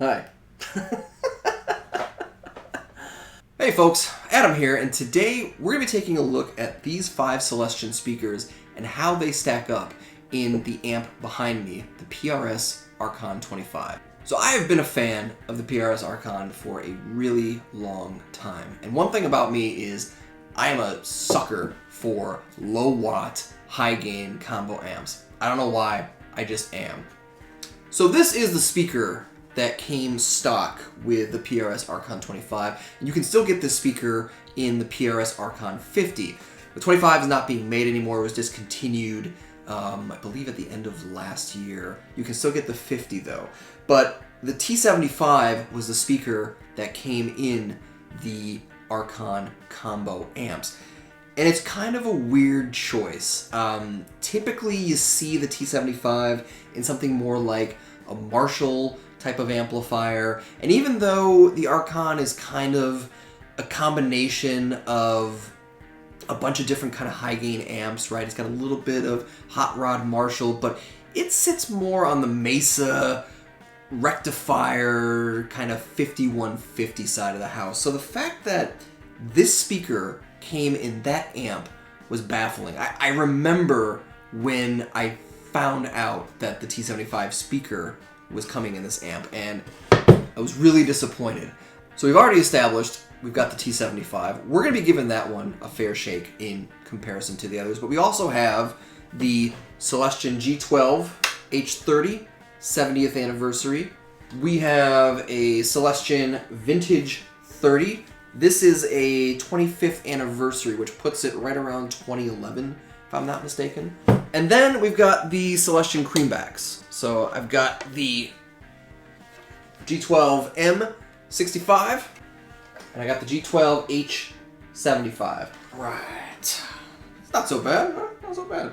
Hi. Hey folks, Adam here, and today we're going to be taking a look at these 5 Celestion speakers and how they stack up in the amp behind me, the PRS Archon 25. So I have been a fan of the PRS Archon for a really long time, and one thing about me is I am a sucker for low watt, high gain combo amps. I don't know why, I just am. So this is the speaker that came stock with the PRS Archon 25, and you can still get this speaker in the PRS Archon 50. The 25 is not being made anymore, it was discontinued, I believe at the end of last year. You can still get the 50 though. But the T75 was the speaker that came in the Archon combo amps. And it's kind of a weird choice. Typically you see the T75 in something more like a Marshall type of amplifier, and even though the Archon is kind of a combination of a bunch of different kind of high gain amps, right? It's got a little bit of hot rod Marshall, but it sits more on the Mesa rectifier kind of 5150 side of the house. So the fact that this speaker came in that amp was baffling. I remember when I found out that the T75 speaker was coming in this amp, and I was really disappointed. So we've already established we've got the T75. We're going to be giving that one a fair shake in comparison to the others, but we also have the Celestion G12-H30 70th anniversary. We have a Celestion Vintage 30. This is a 25th anniversary, which puts it right around 2011, if I'm not mistaken. And then we've got the Celestion Creambacks. So I've got the G12-M65, and I got the G12-H75. Right. It's not so bad, huh? Not so bad.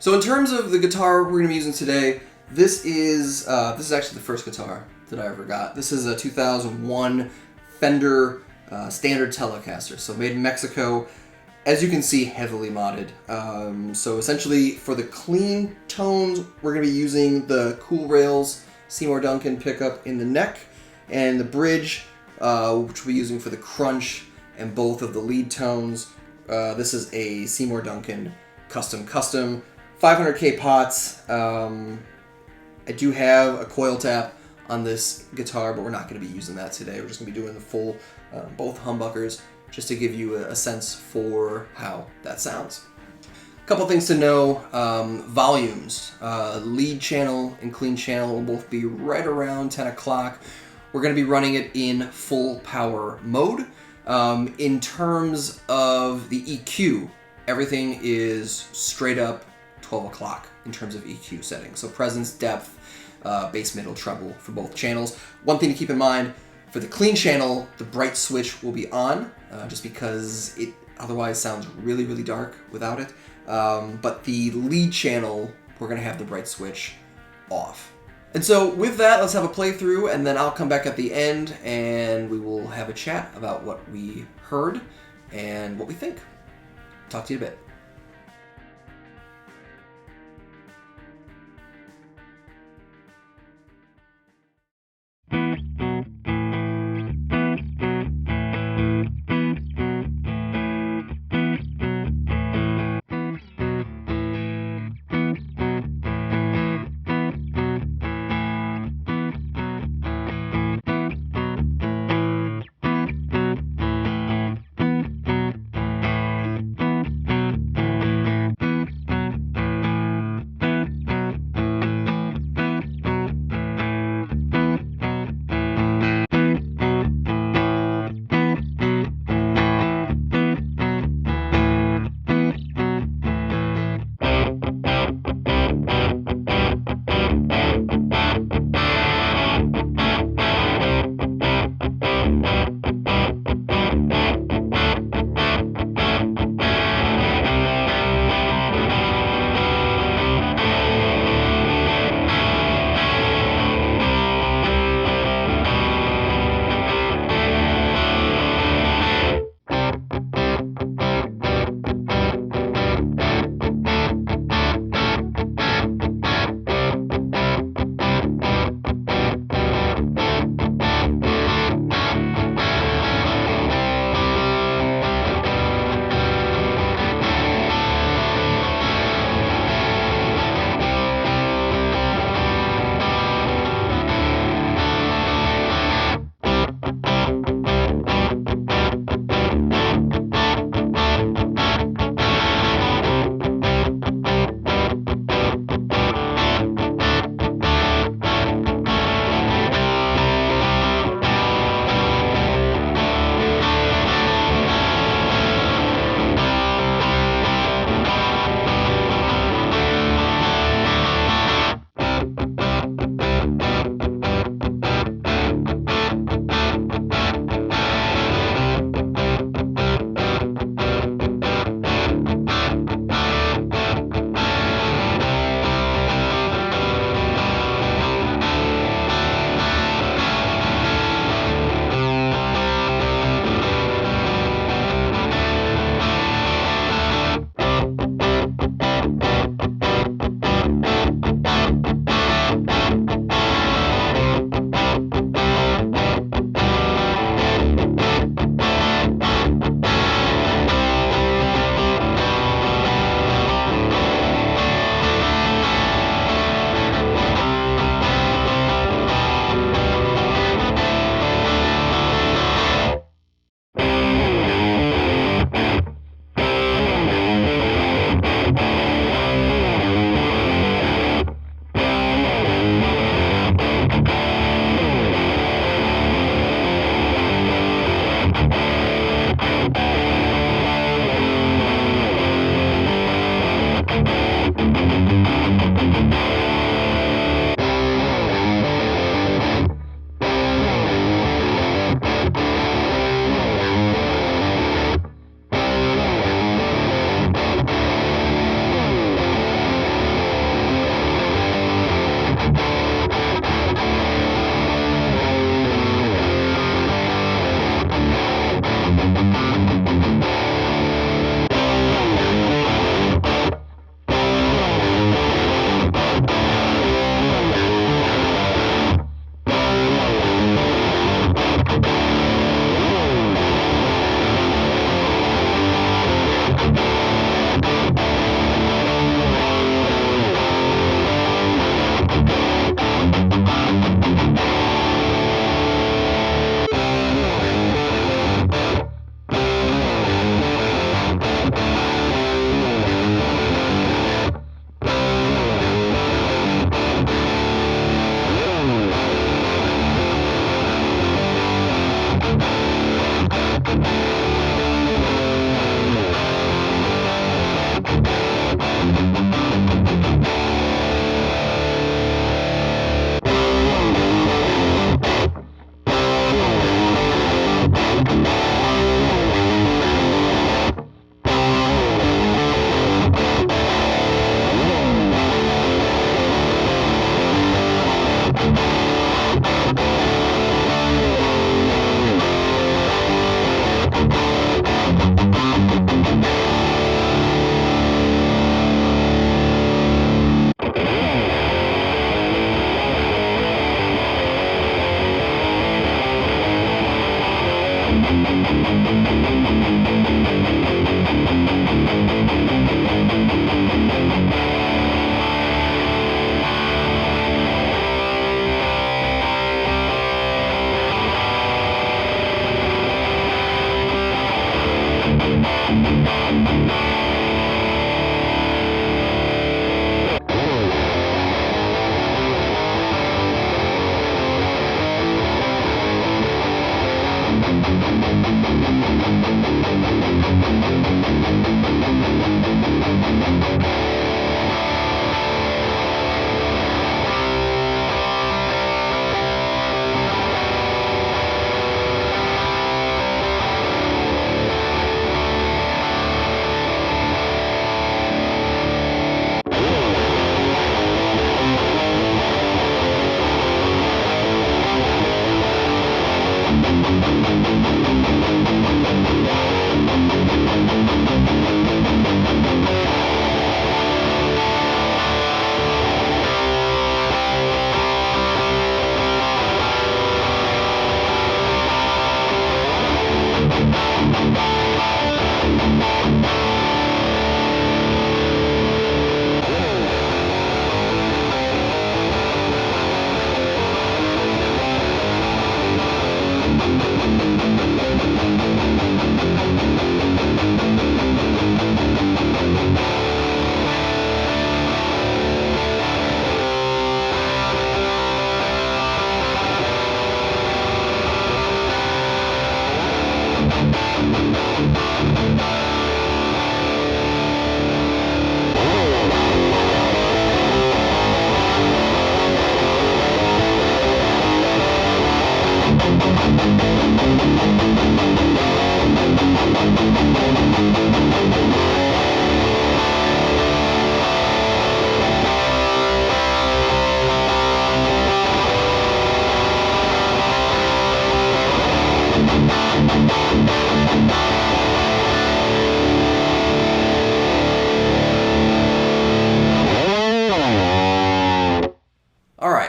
So in terms of the guitar we're going to be using today, this is actually the first guitar that I ever got. This is a 2001 Fender standard Telecaster, so made in Mexico. As you can see, heavily modded. So essentially, for the clean tones, we're going to be using the Cool Rails Seymour Duncan pickup in the neck, and the bridge, which we'll be using for the crunch and both of the lead tones. This is a Seymour Duncan custom 500K pots. I do have a coil tap on this guitar, but we're not going to be using that today. We're just going to be doing the full, both humbuckers, just to give you a sense for how that sounds. A couple things to know, volumes. Lead channel and clean channel will both be right around 10 o'clock. We're going to be running it in full power mode. In terms of the EQ, everything is straight up 12 o'clock in terms of EQ settings. So presence, depth, bass, middle, treble for both channels. One thing to keep in mind, for the clean channel, the bright switch will be on, just because it otherwise sounds really, really dark without it. But the lead channel, we're going to have the bright switch off. And so with that, let's have a playthrough, and then I'll come back at the end, and we will have a chat about what we heard and what we think. Talk to you in a bit.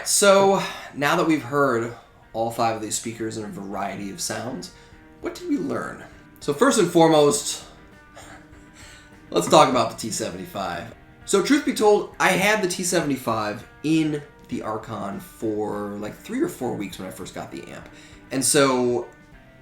So now that we've heard all 5 of these speakers in a variety of sounds, what did we learn? So first and foremost, let's talk about the T75. So truth be told, I had the T75 in the Archon for like 3 or 4 weeks when I first got the amp. And so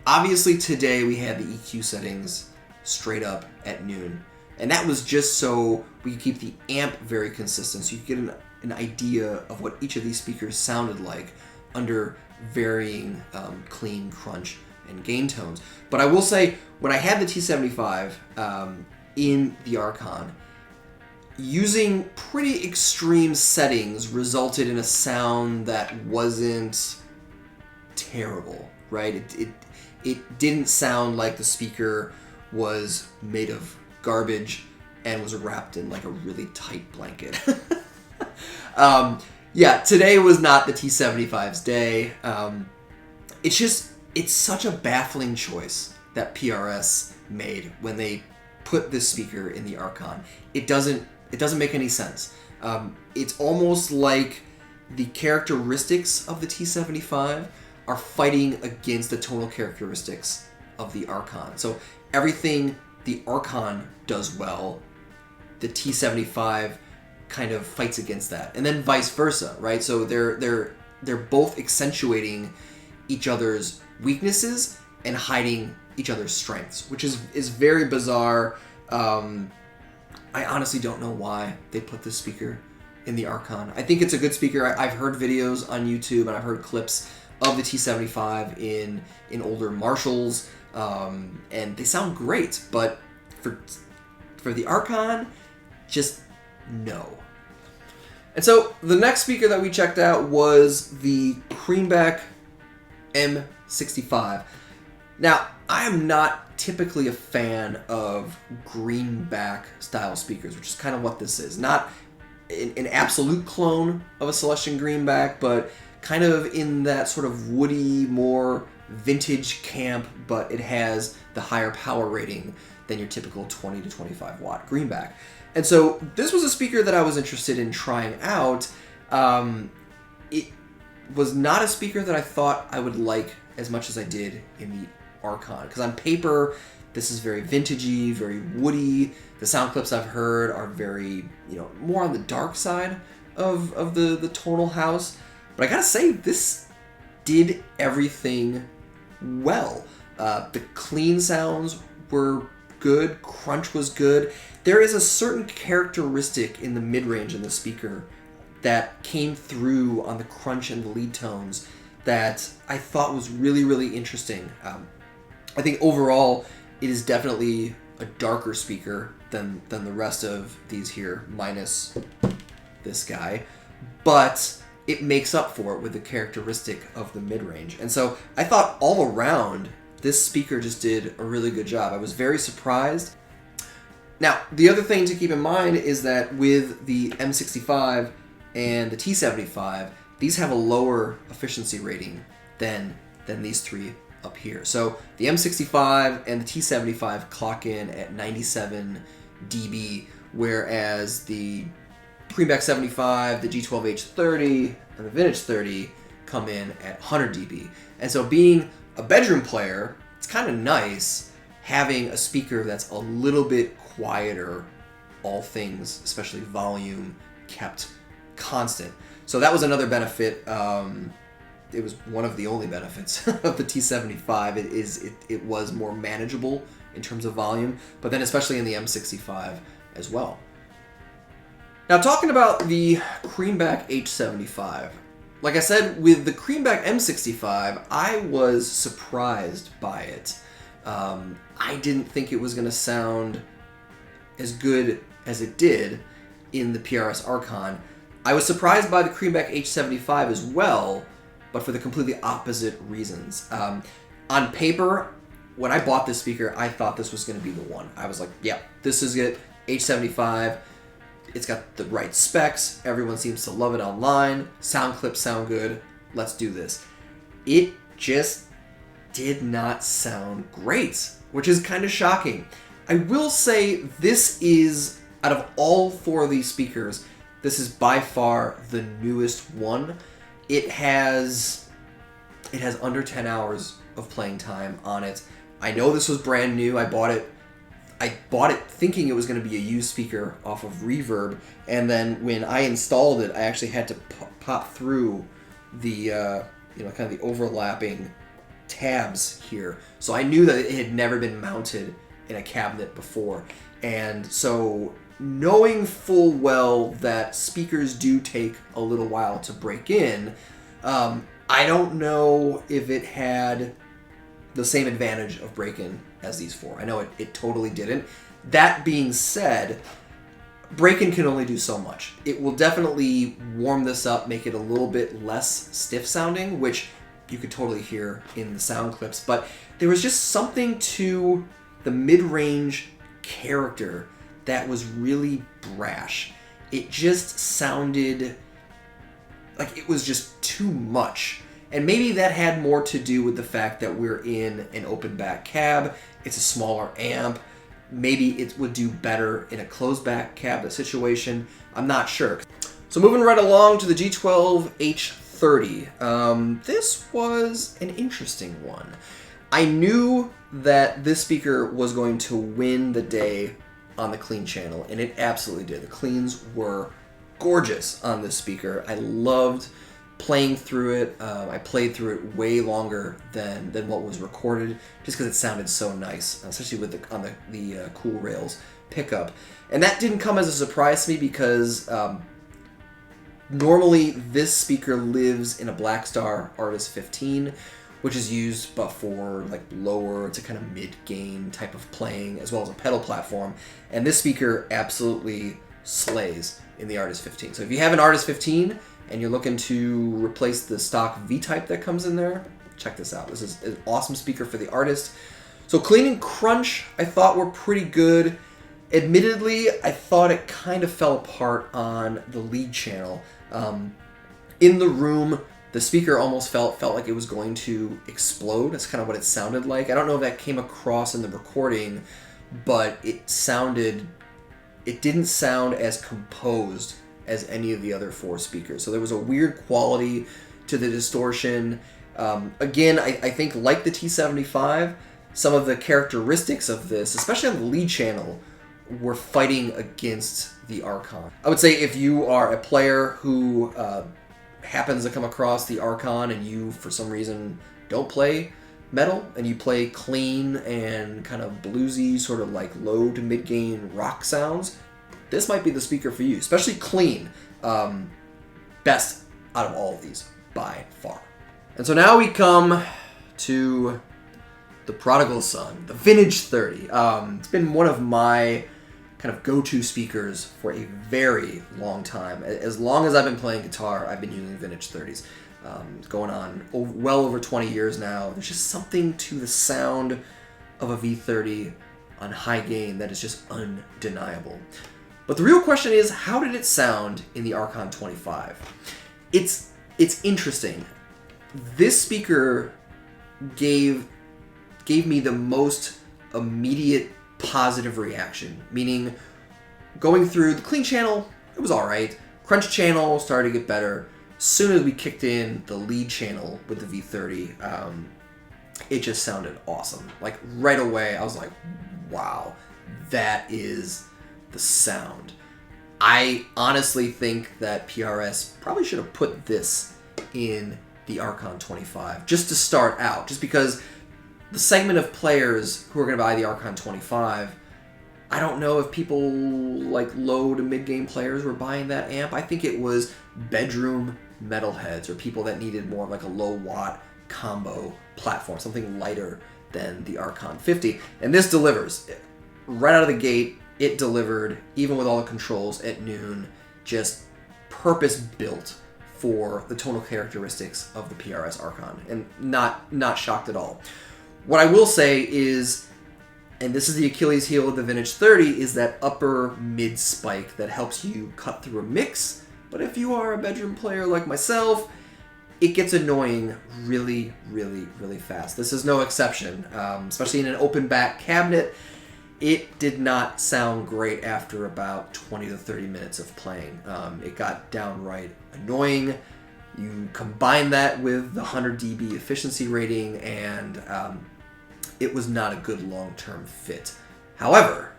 obviously today we had the EQ settings straight up at noon. And that was just so we could keep the amp very consistent, so you could get an idea of what each of these speakers sounded like under varying clean, crunch, and gain tones. But I will say, when I had the T75 in the Archon, using pretty extreme settings resulted in a sound that wasn't terrible, right? It didn't sound like the speaker was made of garbage and was wrapped in like a really tight blanket. Yeah, today was not the T75's day. It's such a baffling choice that PRS made when they put this speaker in the Archon. It doesn't make any sense. It's almost like the characteristics of the T75 are fighting against the tonal characteristics of the Archon. So everything the Archon does well, the T75 kind of fights against that, and then vice versa, right? So they're both accentuating each other's weaknesses and hiding each other's strengths, which is very bizarre. I honestly don't know why they put this speaker in the Archon. I think it's a good speaker. I've heard videos on YouTube and I've heard clips of the T75 in older Marshalls, and they sound great, but for the Archon, just no. And so the next speaker that we checked out was the Creamback M65. Now, I am not typically a fan of greenback style speakers, which is kind of what this is. Not an absolute clone of a Celestion Greenback, but kind of in that sort of woody, more vintage camp, but it has the higher power rating than your typical 20 to 25 watt greenback. And so this was a speaker that I was interested in trying out. It was not a speaker that I thought I would like as much as I did in the Archon. Because on paper, this is very vintagey, very woody. The sound clips I've heard are very, more on the dark side of the tonal house. But I gotta say, this did everything well. The clean sounds were good, crunch was good. There is a certain characteristic in the mid-range in the speaker that came through on the crunch and the lead tones that I thought was really, really interesting. I think overall, it is definitely a darker speaker than the rest of these here, minus this guy, but it makes up for it with the characteristic of the mid-range. And so I thought all around, this speaker just did a really good job. I was very surprised. Now, the other thing to keep in mind is that with the M65 and the T75, these have a lower efficiency rating than these three up here. So the M65 and the T75 clock in at 97 dB, whereas the Creamback 75, the G12-H30, and the Vintage 30 come in at 100 dB. And so being a bedroom player, it's kind of nice having a speaker that's a little bit quieter, all things, especially volume, kept constant. So that was another benefit. It was one of the only benefits of the T75. It was more manageable in terms of volume, but then especially in the M65 as well. Now talking about the Creamback H75, like I said, with the Creamback M65, I was surprised by it. I didn't think it was going to sound as good as it did in the PRS Archon. I was surprised by the Creamback H75 as well, but for the completely opposite reasons. On paper, when I bought this speaker, I thought this was going to be the one. I was like, yeah, this is it, H75. It's got the right specs. Everyone seems to love it online. Sound clips sound good. Let's do this. It just did not sound great, which is kind of shocking. I will say this is, out of all four of these speakers, this is by far the newest one. It has under 10 hours of playing time on it. I know this was brand new. I bought it thinking it was going to be a used speaker off of Reverb, and then when I installed it, I actually had to pop through the kind of the overlapping tabs here. So I knew that it had never been mounted in a cabinet before, and so knowing full well that speakers do take a little while to break in, I don't know if it had the same advantage of break-in as these four. I know it totally didn't. That being said, break-in can only do so much. It will definitely warm this up, make it a little bit less stiff sounding, which you could totally hear in the sound clips, but there was just something to the mid-range character that was really brash. It just sounded like it was just too much. And maybe that had more to do with the fact that we're in an open back cab. It's a smaller amp. Maybe it would do better in a closed back cab situation. I'm not sure. So moving right along to the G12-H30. This was an interesting one. I knew that this speaker was going to win the day on the clean channel, and it absolutely did. The cleans were gorgeous on this speaker. I loved playing through it. I played through it way longer than what was recorded, just because it sounded so nice, especially with the Cool Rails pickup. And that didn't come as a surprise to me because normally this speaker lives in a Blackstar Artist 15, which is used but for like lower to kind of mid-gain type of playing, as well as a pedal platform. And this speaker absolutely slays in the Artist 15. So if you have an Artist 15 and you're looking to replace the stock V-type that comes in there, check this out. This is an awesome speaker for the Artist. So clean and crunch, I thought were pretty good. Admittedly, I thought it kind of fell apart on the lead channel. In the room, the speaker almost felt like it was going to explode. That's kind of what it sounded like. I don't know if that came across in the recording, but it didn't sound as composed as any of the other four speakers. So there was a weird quality to the distortion. Again, I think like the T75, some of the characteristics of this, especially on the lead channel, were fighting against the Archon. I would say if you are a player who happens to come across the Archon and you, for some reason, don't play metal and you play clean and kind of bluesy, sort of like low to mid-gain rock sounds, this might be the speaker for you, especially clean. Best out of all of these by far. And so now we come to the prodigal son, the Vintage 30. It's been one of my kind of go-to speakers for a very long time. As long as I've been playing guitar, I've been using Vintage 30s. It's going on well over 20 years now. There's just something to the sound of a V30 on high gain that is just undeniable. But the real question is, how did it sound in the Archon 25? It's interesting. This speaker gave me the most immediate positive reaction, meaning going through the clean channel, it was alright. Crunch channel started to get better. As soon as we kicked in the lead channel with the V30, it just sounded awesome. Like right away, I was like, wow, that is the sound. I honestly think that PRS probably should have put this in the Archon 25 just to start out, just because the segment of players who are going to buy the Archon 25, I don't know if people like low to mid-game players were buying that amp. I think it was bedroom metalheads or people that needed more of like a low watt combo platform, something lighter than the Archon 50. And this delivers. Right out of the gate, it delivered, even with all the controls at noon, just purpose-built for the tonal characteristics of the PRS Archon, and not shocked at all. What I will say is, and this is the Achilles heel of the Vintage 30, is that upper mid spike that helps you cut through a mix. But if you are a bedroom player like myself, it gets annoying really, really, really fast. This is no exception, especially in an open back cabinet. It did not sound great after about 20 to 30 minutes of playing. It got downright annoying. You combine that with the 100 dB efficiency rating, and it was not a good long-term fit. However,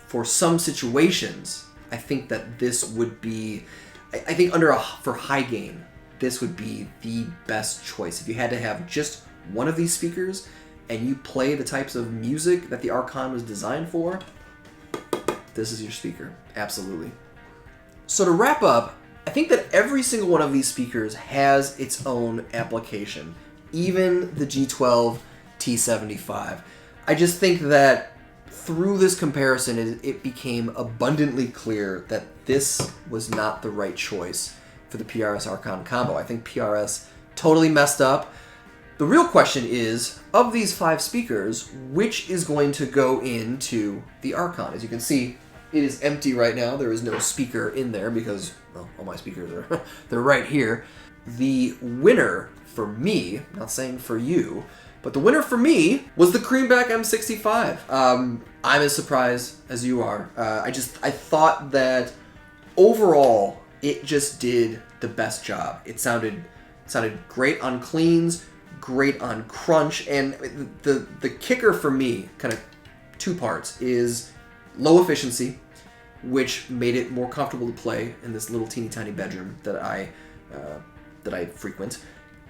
for some situations, I think that this would be, I think for high gain, this would be the best choice. If you had to have just one of these speakers and you play the types of music that the Archon was designed for, this is your speaker, absolutely. So to wrap up, I think that every single one of these speakers has its own application, even the G12-T75. I just think that through this comparison, it became abundantly clear that this was not the right choice for the PRS Archon combo. I think PRS totally messed up. The real question is, of these 5 speakers, which is going to go into the Archon? As you can see, it is empty right now. There is no speaker in there because, well, all my speakers are they're right here. The winner for me, not saying for you, but the winner for me was the Creamback M65. I'm as surprised as you are. I thought that overall it just did the best job. It sounded great on cleans, great on crunch, and the kicker for me, kind of 2 parts, is low efficiency, which made it more comfortable to play in this little teeny tiny bedroom that I frequent.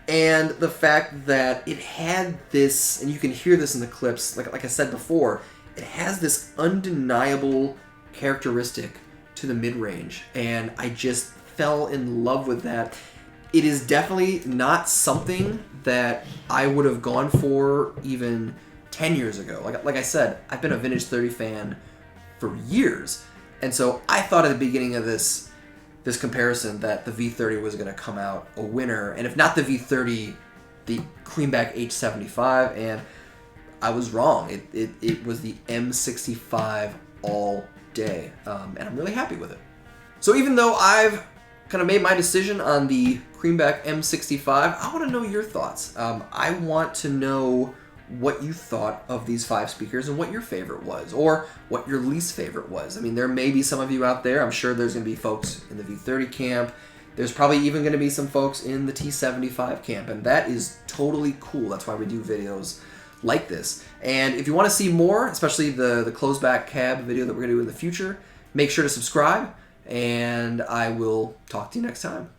And the fact that it had this, and you can hear this in the clips, like I said before, it has this undeniable characteristic to the mid-range, and I just fell in love with that. It is definitely not something that I would have gone for even 10 years ago. Like I said, I've been a Vintage 30 fan for years, and so I thought at the beginning of this comparison that the V30 was going to come out a winner, and if not the V30, the Creamback H75, and I was wrong. It was the M65 all day, and I'm really happy with it. So even though I've kind of made my decision on the Creamback M65, I want to know your thoughts. I want to know what you thought of these 5 speakers and what your favorite was, or what your least favorite was. I mean, there may be some of you out there, I'm sure there's going to be folks in the V30 camp There's probably even going to be some folks in the T75 camp, and that is totally cool. That's why we do videos like this. And if you want to see more, especially the closed back cab video that we're going to do in the future, make sure to subscribe, and I will talk to you next time.